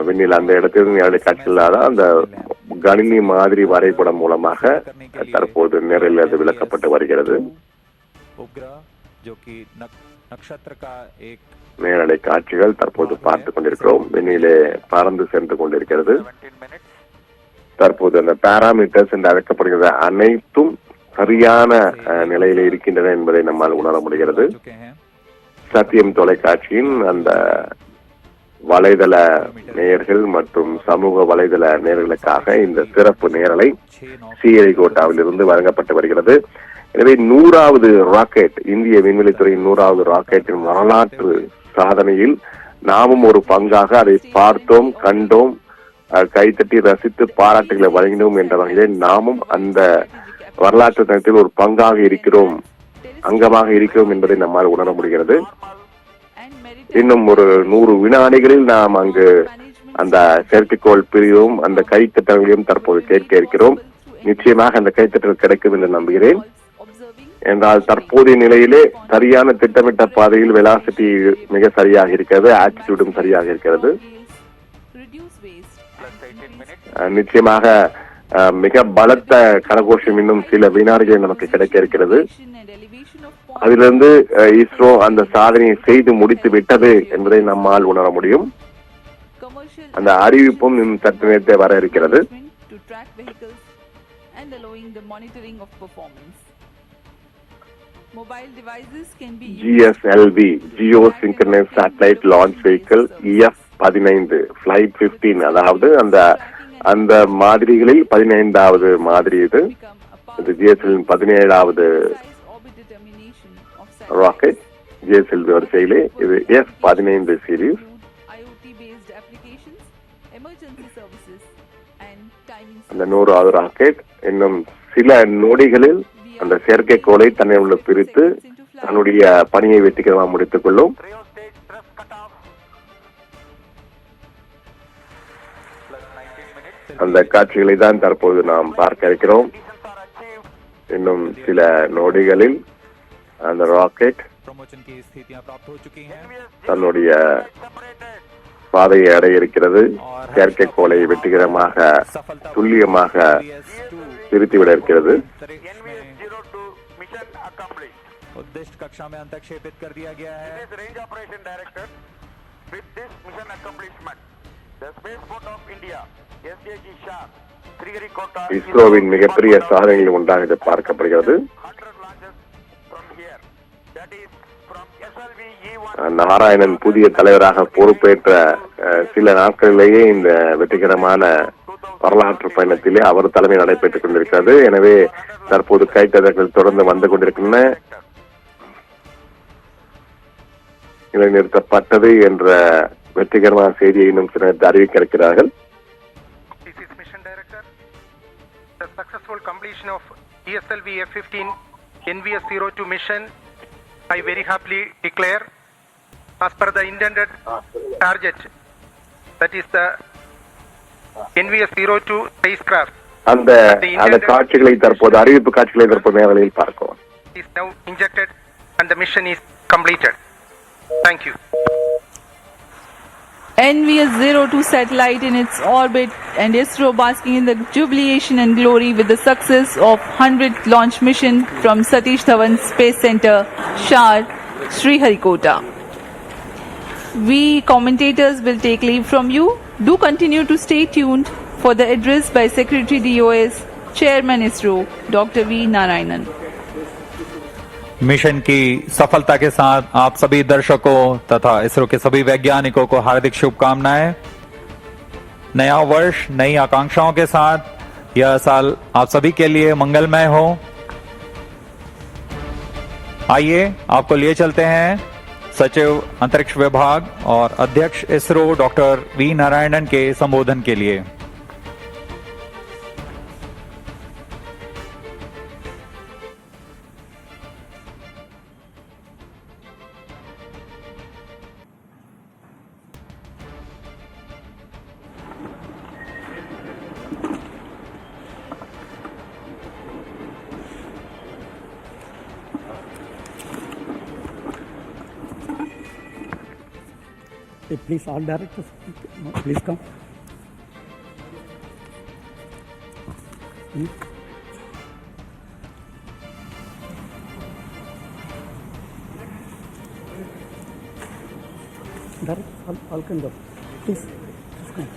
விண்ணில் அந்த இடத்தில் நேரடி காட்சியில்லாத அந்த கணினி மாதிரி வரைபடம் மூலமாக தற்போது நேரில் அது விளக்கப்பட்டு வருகிறது. நேரடி காட்சிகள் தற்போது பார்த்துக் கொண்டிருக்கிறோம். விண்ணிலே பறந்து சென்று கொண்டிருக்கிறது. தற்போது அந்த பாராமீட்டர்ஸ் என்று அழைக்கப்படுகிற அனைத்தும் சரியான நிலையில இருக்கின்றன என்பதை நம்மால் உணர முடிகிறது. சத்தியம் தொலைக்காட்சியின் அந்த வலைதள நேயர்கள் மற்றும் சமூக வலைதள நேயர்களுக்காக இந்த சிறப்பு நேரலை ஸ்ரீஹரிகோட்டாவில் இருந்து வழங்கப்பட்டு வருகிறது. எனவே 100வது ராக்கெட், இந்திய விண்வெளித்துறையின் 100வது ராக்கெட்டின் வரலாற்று சாதனையில் நாமும் ஒரு பங்காக அதை பார்த்தோம், கண்டோம், கைத்தட்டி ரசித்து பாராட்டுகளை வழங்கினோம் என்ற வகையில் நாமும் அந்த வரலாற்று தினத்தில் ஒரு பங்காக இருக்கிறோம், அங்கமாக இருக்கிறோம் என்பதை நம்மால் உணர முடிகிறது. இன்னும் ஒரு 100 வினாடிகளில் நாம் அங்கு அந்த செயற்கைக்கோள் பிரிவும் அந்த கைத்தட்டங்களையும் தற்போது கேட்க இருக்கிறோம். நிச்சயமாக அந்த கைத்தட்டல் கிடைக்கும் என்று நம்புகிறேன். என்றால் தற்போதைய நிலையிலே சரியான திட்டமிட்ட பாதையில் வெலாசிட்டி மிக சரியாக இருக்கிறது, ஆட்டிடியூடும் சரியாக இருக்கிறது. நிச்சயமாக மிக பலத்த கரகோஷம் இன்னும் சில வினாடிகள் நமக்கு கிடைக்க இருக்கிறது. அதிலிருந்து இஸ்ரோ அந்த சாதனையை செய்து முடித்து விட்டது என்பதை நம்மால் உணர முடியும். அந்த அறிவிப்பும் இன்னும் சற்று நேரத்தை வர இருக்கிறது. GSLV Geo Synchronous Satellite Launch Vehicle EF-15 Flight 15, அதாவது அந்த மாதிரிகளில் 15வது மாதிரி இது. GSLV 17வது ராக்கெட் GSLV வரிசையிலே இது F-15 சீரீஸ். அந்த 100வது ராக்கெட் இன்னும் சில நொடிகளில் அந்த செயற்கைக்கோளை தன்னை உள்ள பிரித்து தன்னுடைய பணியை வெற்றிகரமாக முடித்துக் கொள்ளும். அந்த காட்சிகளை தான் தற்போது நாம் பார்க்க இருக்கிறோம். இன்னும் சில நொடிகளில் அந்த ராக்கெட் தன்னுடைய பாதையை அடைய இருக்கிறது. செயற்கைக்கோளை வெற்றிகரமாக துல்லியமாக திருத்திவிட இருக்கிறது. उद्दिष्ट कक्षा में अंतक्षेपित कर दिया गया है. It is range operation director. With this mission accomplishment, the spaceport of India, SDG Shah, Sriharikota, இஸ்ரோவின் மிகப்பெரிய சாதனைகள் ஒன்றாக இது பார்க்கப்படுகிறது. நாராயணன் புதிய தலைவராக பொறுப்பேற்ற சில நாட்களிலேயே இந்த வெற்றிகரமான வரலாற்று பயணத்திலே அவர் தலைமை நடைபெற்றுக் கொண்டிருக்கிறது. எனவே தற்போது கைத்தட்டல்கள் தொடர்ந்து வந்து கொண்டிருக்கின்றன. நிலைநிறுத்தப்பட்டது என்ற வெற்றிகரமான செய்தியை இன்னும் சில அறிவிக்க இருக்கிறார்கள். The successful completion of GSLV F-15 NVS-02 mission, I very happily declare, as per the intended target, that is the NVS-02 spacecraft. அந்த காட்சிகளை தற்போது அறிவிப்பு காட்சிகளை தற்போது நேரலையில் பார்க்கலாம். Is now injected and the mission is completed. Thank you. NVS-02 satellite in its orbit and ISRO basking in the jubilation and glory with the success of 100th launch mission from Satish Dhawan Space Center, Shar, Sriharikota. We commentators will take leave from you. Do continue to stay tuned for the address by Secretary DOS, Chairman ISRO, Dr. V. Narayanan. Mission की सफलता के साथ आप सभी दर्शकों तथा इसरो के सभी वैज्ञानिकों को हार्दिक शुभकामनाएं। नया वर्ष नई आकांक्षाओं के साथ यह साल आप सभी के लिए मंगलमय हो। आइए आपको लिए चलते हैं सचिव अंतरिक्ष विभाग और अध्यक्ष इसरो डॉक्टर वी नारायणन के संबोधन के लिए। Hey, please, all directors, please come. Direct, all can go. Please come.